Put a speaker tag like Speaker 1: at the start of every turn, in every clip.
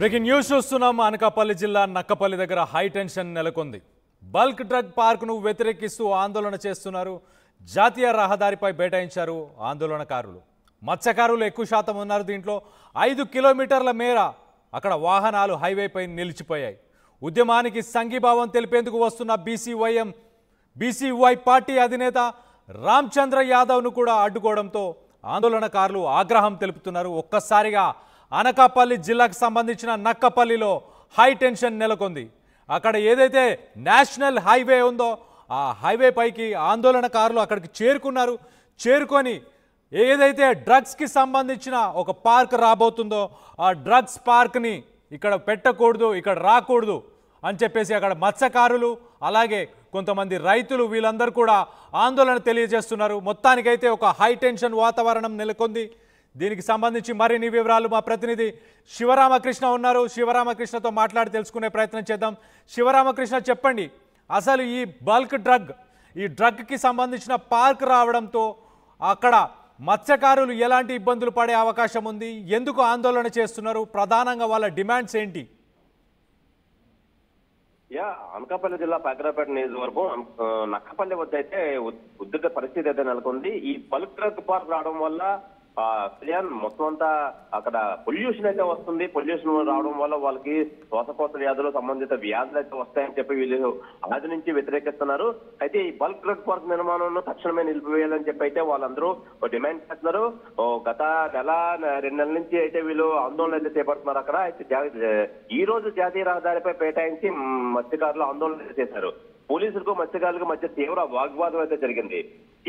Speaker 1: Breaking news చూస్తున్నాం. అనకాపల్లి జిల్లా నక్కపల్లి దగ్గర హై టెన్షన్ నెలకొంది. బల్క్ డ్రగ్ పార్కును వ్యతిరేకిస్తూ ఆందోళన చేస్తున్నారు. జాతీయ రహదారిపై బైఠాయించారు ఆందోళనకారులు. మత్స్యకారులు ఎక్కువ శాతం ఉన్నారు. దీంట్లో 5 కిలోమీటర్ల మేర అక్కడ వాహనాలు హైవేపై నిలిచిపోయాయి. ఉద్యమానికి సంఘీభావం తెలిపేందుకు వస్తున్న బీసీవై పార్టీ అధినేత రామచంద్ర యాదవ్ను కూడా అడ్డుకోవడంతో ఆందోళనకారులు ఆగ్రహం తెలుపుతున్నారు. ఒక్కసారిగా అనకాపల్లి జిల్లాకు సంబంధించిన నక్కపల్లిలో హై టెన్షన్ నెలకొంది. అక్కడ ఏదైతే నేషనల్ హైవే ఉందో ఆ హైవే పైకి ఆందోళనకారులు అక్కడికి చేరుకున్నారు. చేరుకొని ఏదైతే డ్రగ్స్కి సంబంధించిన ఒక పార్క్ రాబోతుందో ఆ డ్రగ్స్ పార్క్ని ఇక్కడ పెట్టకూడదు, ఇక్కడ రాకూడదు అని చెప్పేసి అక్కడ మత్స్యకారులు అలాగే కొంతమంది రైతులు వీళ్ళందరూ కూడా ఆందోళన తెలియజేస్తున్నారు. మొత్తానికైతే ఒక హై టెన్షన్ వాతావరణం నెలకొంది. దీనికి సంబంధించి మరిన్ని వివరాలు మా ప్రతినిధి శివరామకృష్ణ ఉన్నారు. శివరామకృష్ణతో మాట్లాడి తెలుసుకునే ప్రయత్నం చేద్దాం. శివరామకృష్ణ, చెప్పండి, అసలు ఈ బల్క్ డ్రగ్కి సంబంధించిన పార్క్ రావడంతో అక్కడ మత్స్యకారులు ఎలాంటి ఇబ్బందులు పడే అవకాశం ఉంది? ఎందుకు ఆందోళన చేస్తున్నారు? ప్రధానంగా వాళ్ళ డిమాండ్స్ ఏంటి?
Speaker 2: అనకాపల్లి జిల్లా పాకరాపేట నియోజకవర్గం నక్కపల్లి వద్ద అయితే ఉద్రిక్త పరిస్థితి అయితే నెలకొంది. ఈ బల్క్ డ్రగ్ పార్క్ రావడం వల్ల కళ్యాణ్ మొత్తం అంతా అక్కడ పొల్యూషన్ అయితే వస్తుంది. పొల్యూషన్ రావడం వల్ల వాళ్ళకి శ్వాసకోశ వ్యాధులు సంబంధిత వ్యాధులు అయితే వస్తాయని చెప్పి వీళ్ళు ఆది నుంచి వ్యతిరేకిస్తున్నారు. అయితే ఈ బల్క్ డ్రగ్ పార్క్ నిర్మాణం తక్షణమే నిలిపివేయాలని చెప్పి అయితే వాళ్ళందరూ డిమాండ్ చేస్తున్నారు. గత నెల 2 నెలల నుంచి అయితే వీళ్ళు ఆందోళన అయితే చేపడుతున్నారు. అక్కడ అయితే ఈ రోజు జాతీయ రహదారిపై పేటాయించి మత్స్యకారులు ఆందోళన చేశారు. పోలీసులకు మత్స్యకారులకు మధ్య తీవ్ర వాగ్వాదం అయితే జరిగింది.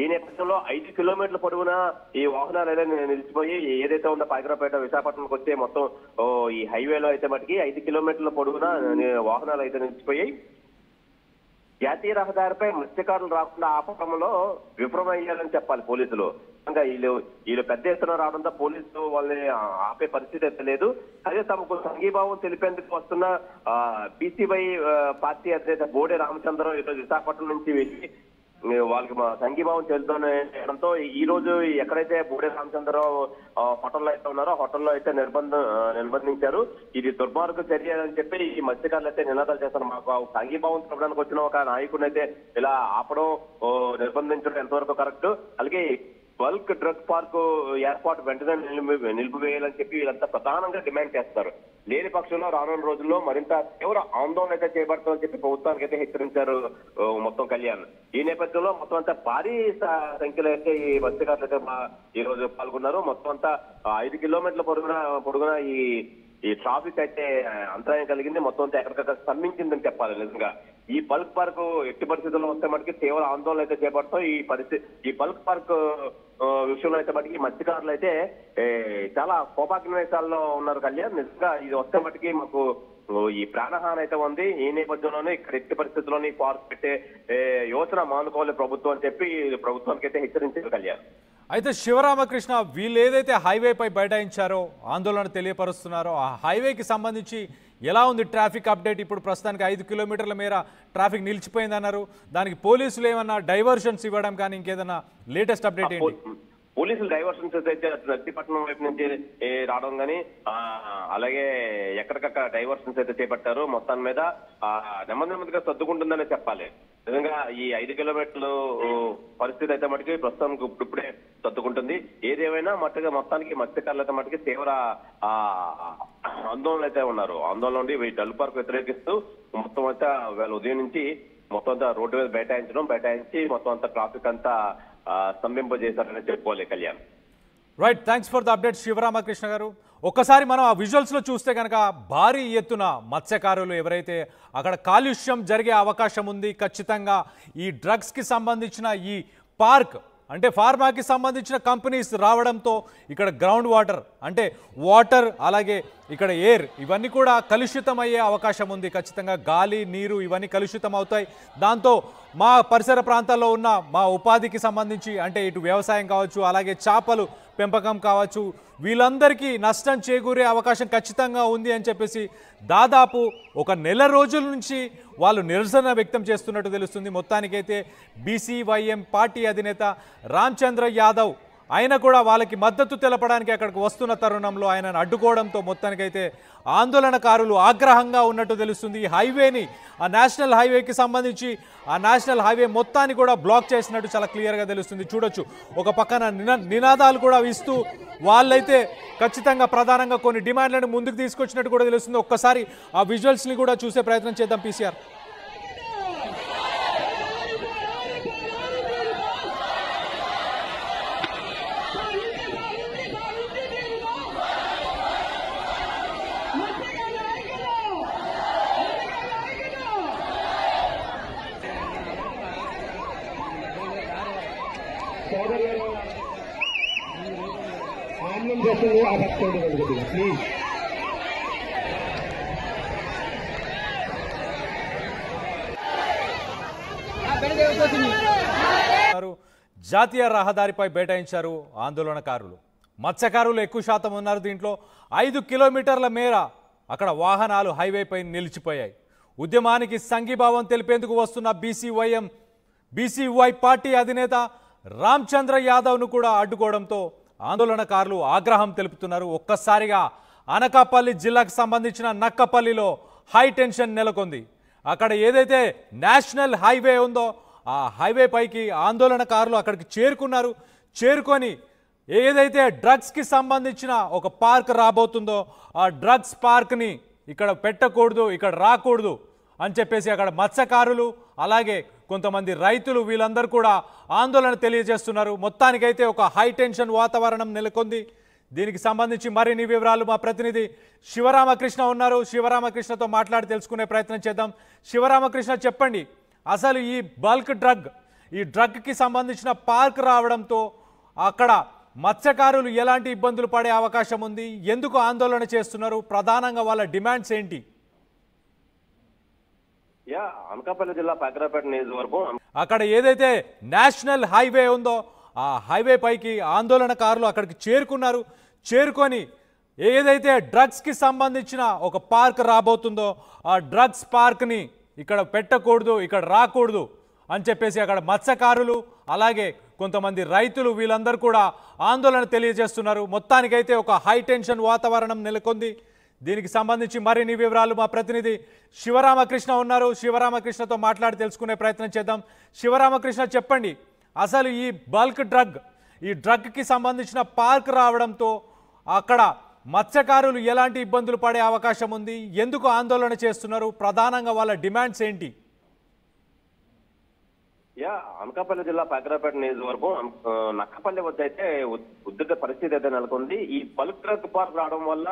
Speaker 2: ఈ నేపథ్యంలో 5 కిలోమీటర్ల పొడవున ఈ వాహనాలు అయితే నిలిచిపోయి ఏదైతే ఉందో పాకరాపేట విశాఖపట్నంకి వచ్చే మొత్తం ఈ హైవేలో అయితే మటుకి 5 కిలోమీటర్ల పొడవున వాహనాలు అయితే నిలిచిపోయాయి. జాతీయ రహదారిపై మత్స్యకారులు రాకుండా ఆపడంలో విఫలమయ్యాలని చెప్పాలి పోలీసులు. ఇంకా వీళ్ళు పెద్ద ఎత్తున రావడంతో పోలీసులు వాళ్ళని ఆపే పరిస్థితి అయితే లేదు. అదే తమకు సంఘీభావం తెలిపేందుకు వస్తున్న బీసీవై పార్టీ అధినేత బోడే రామచంద్రరావు ఈరోజు విశాఖపట్నం నుంచి వెళ్ళి వాళ్ళకి సంఘీభావం తెలుపడంతో ఈ రోజు ఎక్కడైతే బోడే రామచంద్రరావు హోటల్లో అయితే ఉన్నారో హోటల్లో అయితే నిర్బంధించారు. ఇది దుర్మార్గ చర్య అని చెప్పి ఈ మత్స్యకారులు అయితే నినాదాలు చేస్తారు. మాకు సంఘీభావం తెలపడానికి వచ్చిన ఒక నాయకుడిని అయితే ఇలా ఆపడం నిర్బంధించడం ఎంతవరకు కరెక్ట్? అలాగే బల్క్ డ్రగ్ పార్క్ ఏర్పాటు వెంటనే నిలిపివేయాలని చెప్పి వీళ్ళంతా ప్రధానంగా డిమాండ్ చేస్తారు. లేని పక్షంలో రానున్న రోజుల్లో మరింత తీవ్ర ఆందోళన అయితే చేపడతామని చెప్పి ప్రభుత్వానికి అయితే హెచ్చరించారు మొత్తం కళ్యాణ్. ఈ నేపథ్యంలో మొత్తం అంతా భారీ సంఖ్యలో అయితే ఈ మత్స్యకారులు అయితే ఈ రోజు పాల్గొన్నారు. మొత్తం అంతా 5 కిలోమీటర్ల పొడుగున ఈ ట్రాఫిక్ అయితే అంతరాయం కలిగింది. మొత్తం అంతా ఎక్కడికక్కడ స్తంభించిందని చెప్పాలి. నిజంగా ఈ బల్క్ పార్క్ ఎట్టి పరిస్థితుల్లో వస్తే మటుకి తీవ్ర ఆందోళన అయితే చేపడతాం. ఈ బల్క్ పార్క్ విషయంలో అయితే మటుకి మత్స్యకారులు అయితే చాలా కోపాగ్నివేశాల్లో ఉన్నారు కళ్యాణ్. నిజంగా ఇది వస్తే మటుకి మాకు ఈ ప్రాణహాని అయితే ఉంది. ఈ నేపథ్యంలోనే ఇక్కడ ఎట్టి పరిస్థితుల్లోనే పార్క్ పెట్టే యోచన మానుకోవాలి ప్రభుత్వం అని చెప్పి ప్రభుత్వానికి అయితే హెచ్చరించారు కళ్యాణ్.
Speaker 1: అయితే శివరామకృష్ణ, వీళ్ళు ఏదైతే హైవేపై బైఠాయించారో ఆందోళన తెలియపరుస్తున్నారో ఆ హైవేకి సంబంధించి ఎలా ఉంది ట్రాఫిక్ అప్డేట్? ఇప్పుడు ప్రస్తుతానికి 5 కిలోమీటర్ల మేర ట్రాఫిక్ నిలిచిపోయిందన్నారు. దానికి పోలీసులు ఏమన్నా డైవర్షన్స్ ఇవ్వడం కానీ ఇంకేదన్నా లేటెస్ట్ అప్డేట్ ఏంటి?
Speaker 2: పోలీసులు డైవర్షన్స్ అయితే నర్సీపట్నం వైపు నుంచి రావడం కానీ అలాగే ఎక్కడికక్కడ డైవర్షన్స్ అయితే చేపట్టారు. మొత్తం మీద నెమ్మదిగా సర్దుకుంటుందనే చెప్పాలి. నిజంగా ఈ 5 కిలోమీటర్లు పరిస్థితి అయితే మటుకి ప్రస్తుతం ఇప్పుడే సర్దుకుంటుంది. ఏదేమైనా మొత్తానికి మత్స్యకారులు అయితే మటుకి తీవ్ర ఆందోళన అయితే ఉన్నారు. ఆందోళన ఉండి డల్ పార్క్ వ్యతిరేకిస్తూ మొత్తం అంతా వేళ ఉదయం నుంచి మొత్తం అంతా రోడ్డు మీద బైఠాయించి మొత్తం అంతా ట్రాఫిక్ అంతా స్తంభింపజేశారని చెప్పుకోవాలి Kalyan.
Speaker 1: Right, thanks for the update Sivaramakrishna గారు. ఒక్కసారి మనం ఆ విజువల్స్లో చూస్తే కనుక భారీ ఎత్తున మత్స్యకారులు ఎవరైతే అక్కడ కాలుష్యం జరిగే అవకాశం ఉంది. ఖచ్చితంగా ఈ డ్రగ్స్కి సంబంధించిన ఈ పార్క్ అంటే ఫార్మాకి సంబంధించిన కంపెనీస్ రావడంతో ఇక్కడ గ్రౌండ్ వాటర్ అంటే వాటర్ అలాగే ఇక్కడ ఎయిర్ ఇవన్నీ కూడా కలుషితం అయ్యే అవకాశం ఉంది. ఖచ్చితంగా గాలి నీరు ఇవన్నీ కలుషితం అవుతాయి. దాంతో మా పరిసర ప్రాంతాల్లో ఉన్న మా ఉపాధికి సంబంధించి అంటే ఇటు వ్యవసాయం కావచ్చు అలాగే చేపలు పెంపకం కావచ్చు వీళ్ళందరికీ నష్టం చేకూరే అవకాశం ఖచ్చితంగా ఉంది అని చెప్పేసి దాదాపు ఒక నెల రోజుల నుంచి వాళ్ళు నిరసన వ్యక్తం చేస్తున్నట్టు తెలుస్తుంది. మొత్తానికైతే బీసీవైఎం పార్టీ అధినేత రామచంద్ర యాదవ్ ఆయన కూడా వాళ్ళకి మద్దతు తెలపడానికి అక్కడికి వస్తున్న తరుణంలో ఆయనను అడ్డుకోవడంతో మొత్తానికైతే ఆందోళనకారులు ఆగ్రహంగా ఉన్నట్టు తెలుస్తుంది. ఈ హైవేని, ఆ నేషనల్ హైవేకి సంబంధించి ఆ నేషనల్ హైవే మొత్తాన్ని కూడా బ్లాక్ చేసినట్టు చాలా క్లియర్గా తెలుస్తుంది. చూడొచ్చు, ఒక పక్కన నినాదాలు కూడా ఇస్తూ వాళ్ళైతే ఖచ్చితంగా ప్రధానంగా కొన్ని డిమాండ్లను ముందుకు తీసుకొచ్చినట్టు కూడా తెలుస్తుంది. ఒక్కసారి ఆ విజువల్స్ని కూడా చూసే ప్రయత్నం చేద్దాం పీసీఆర్.
Speaker 3: ఆన్లైన్ చేస్తుంది ఆ పట్టుకోండి కొద్దిగా ప్లీజ్.
Speaker 1: జాతీయ రహదారిపై బైఠాయించారు ఆందోళనకారులు. మత్స్యకారులు ఎక్కువ శాతం ఉన్నారు. దీంట్లో 5 కిలోమీటర్ల మేర అక్కడ వాహనాలు హైవేపై నిలిచిపోయాయి. ఉద్యమానికి సంఘీభావం తెలిపేందుకు వస్తున్న బీసీవై పార్టీ అధినేత రామచంద్ర యాదవ్ను కూడా అడ్డుకోవడంతో ఆందోళనకారులు ఆగ్రహం తెలుపుతున్నారు. ఒక్కసారిగా అనకాపల్లి జిల్లాకు సంబంధించిన నక్కపల్లిలో హై టెన్షన్ నెలకొంది. అక్కడ ఏదైతే నేషనల్ హైవే ఉందో ఆ హైవే పైకి ఆందోళనకారులు అక్కడికి చేరుకున్నారు. చేరుకొని ఏదైతే డ్రగ్స్కి సంబంధించిన ఒక పార్క్ రాబోతుందో ఆ డ్రగ్స్ పార్క్ని ఇక్కడ పెట్టకూడదు, ఇక్కడ రాకూడదు అని చెప్పేసి అక్కడ మత్స్యకారులు అలాగే కొంతమంది రైతులు వీళ్ళందరూ కూడా ఆందోళన తెలియజేస్తున్నారు. మొత్తానికైతే ఒక హై టెన్షన్ వాతావరణం నెలకొంది. దీనికి సంబంధించి మరిన్ని వివరాలు మా ప్రతినిధి శివరామకృష్ణ ఉన్నారు. శివరామకృష్ణతో మాట్లాడి తెలుసుకునే ప్రయత్నం చేద్దాం. శివరామకృష్ణ, చెప్పండి, అసలు ఈ బల్క్ డ్రగ్కి సంబంధించిన పార్క్ రావడంతో అక్కడ మత్స్యకారులు ఎలాంటి ఇబ్బందులు పడే అవకాశం ఉంది? ఎందుకు ఆందోళన చేస్తున్నారు? ప్రధానంగా వాళ్ళ డిమాండ్స్ ఏంటి?
Speaker 2: అనకాపల్లి జిల్లా పాకిరాపేట నియోజకవర్గం
Speaker 1: అక్కడ ఏదైతే నేషనల్ హైవే ఉందో ఆ హైవే పైకి ఆందోళనకారులు అక్కడికి చేరుకున్నారు. చేరుకొని ఏదైతే డ్రగ్స్కి సంబంధించిన ఒక పార్క్ రాబోతుందో ఆ డ్రగ్స్ పార్క్ని ఇక్కడ పెట్టకూడదు, ఇక్కడ రాకూడదు అని చెప్పేసి అక్కడ మత్స్యకారులు అలాగే కొంతమంది రైతులు వీళ్ళందరూ కూడా ఆందోళన తెలియజేస్తున్నారు. మొత్తానికైతే ఒక హై టెన్షన్ వాతావరణం నెలకొంది. దీనికి సంబంధించి మరిన్ని వివరాలు మా ప్రతినిధి శివరామకృష్ణ ఉన్నారు. శివరామకృష్ణతో మాట్లాడి తెలుసుకునే ప్రయత్నం చేద్దాం. శివరామకృష్ణ, చెప్పండి, అసలు ఈ బల్క్ డ్రగ్కి సంబంధించిన పార్క్ రావడంతో అక్కడ మత్స్యకారులు ఎలాంటి ఇబ్బందులు పడే అవకాశం ఉంది? ఎందుకు ఆందోళన చేస్తున్నారు? ప్రధానంగా వాళ్ళ డిమాండ్స్ ఏంటి?
Speaker 2: అనకాపల్లి జిల్లా పాకిరాపేట నియోజకవర్గం నక్కపల్లి వద్ద అయితే ఉద్రిక్త పరిస్థితి అయితే నెలకొంది. ఈ బల్క్ డ్రగ్ పార్క్ రావడం వల్ల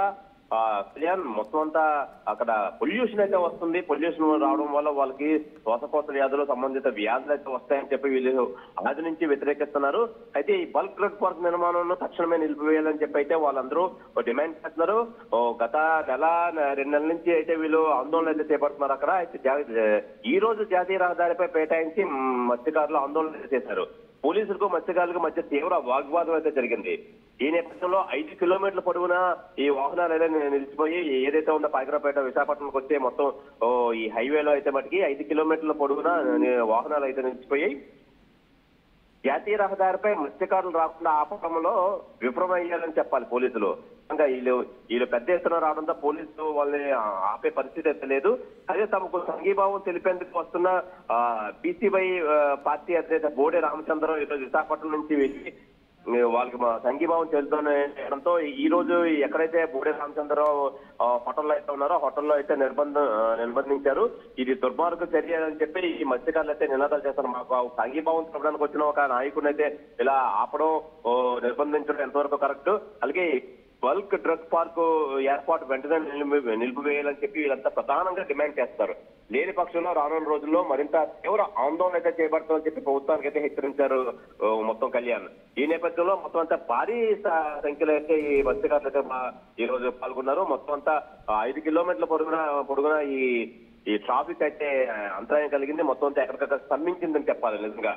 Speaker 2: కళ్యాణ్ మొత్తం అంతా అక్కడ పొల్యూషన్ అయితే వస్తుంది. పొల్యూషన్ రావడం వల్ల వాళ్ళకి శ్వాసకోశ వ్యాధులు సంబంధిత వ్యాధులు అయితే వస్తాయని చెప్పి వీళ్ళు ఆది నుంచి వ్యతిరేకిస్తున్నారు. అయితే ఈ బల్క్ డ్రగ్ పార్క్ నిర్మాణం తక్షణమే నిలిపివేయాలని చెప్పి అయితే వాళ్ళందరూ డిమాండ్ చేస్తున్నారు. గత నెల 2 నెలల నుంచి అయితే వీళ్ళు ఆందోళన అయితే చేపడుతున్నారు. అక్కడ అయితే ఈ రోజు జాతీయ రహదారిపై పేటాయించి మత్స్యకారులు ఆందోళన చేశారు. పోలీసులకు మత్స్యకారులకు మధ్య తీవ్ర వాగ్వాదం అయితే జరిగింది. ఈ నేపథ్యంలో 5 కిలోమీటర్ల పొడవునా ఈ వాహనాలు అయితే నిలిచిపోయి ఏదైతే ఉందో పాకిరాపేట విశాఖపట్నంకి వచ్చే మొత్తం ఈ హైవేలో అయితే మటుకి 5 కిలోమీటర్ల పొడవునా వాహనాలు అయితే నిలిచిపోయాయి. జాతీయ రహదారిపై మత్స్యకారులు రాకుండా ఆపడంలో విఫలమయ్యాలని చెప్పాలి పోలీసులు. ఇంకా వీళ్ళు పెద్ద ఎత్తున రావడంతో పోలీసులు వాళ్ళని ఆపే పరిస్థితి అయితే లేదు. అదే తమకు సంఘీభావం తెలిపేందుకు వస్తున్న బీసీవై పార్టీ అధినేత బోడే రామచంద్రరావు ఈరోజు విశాఖపట్నం నుంచి వెళ్ళి వాళ్ళకి సంఘీభావం తెలుపుతుండడంతో ఈ రోజు ఎక్కడైతే బోడే రామచంద్రరావు హోటల్లో అయితే ఉన్నారో హోటల్లో అయితే నిర్బంధించారు. ఇది దుర్మార్గ చర్య అని చెప్పి ఈ మత్స్యకారులు అయితే నినాదాలు చేస్తారు. మాకు సంఘీభావం తెలపడానికి వచ్చిన ఒక నాయకుడిని అయితే ఇలా ఆపడం నిర్బంధించడం ఎంతవరకు కరెక్ట్? అలాగే బల్క్ డ్రగ్ పార్క్ ఏర్పాటు వెంటనే నిలిపివేయాలని చెప్పి వీళ్ళంతా ప్రధానంగా డిమాండ్ చేస్తారు. లేని పక్షంలో రానున్న రోజుల్లో మరింత తీవ్ర ఆందోళన అయితే చేపడుతుందని చెప్పి ప్రభుత్వానికి అయితే హెచ్చరించారు మొత్తం కళ్యాణ్. ఈ నేపథ్యంలో మొత్తం అంతా భారీ సంఖ్యలో అయితే ఈ మత్స్యకారులు అయితే ఈ రోజు పాల్గొన్నారు. మొత్తం అంతా 5 కిలోమీటర్ల పొడుగున ఈ ట్రాఫిక్ అయితే అంతరాయం కలిగింది. మొత్తం అంతా ఎక్కడికక్కడ స్తంభించిందని చెప్పాలి నిజంగా.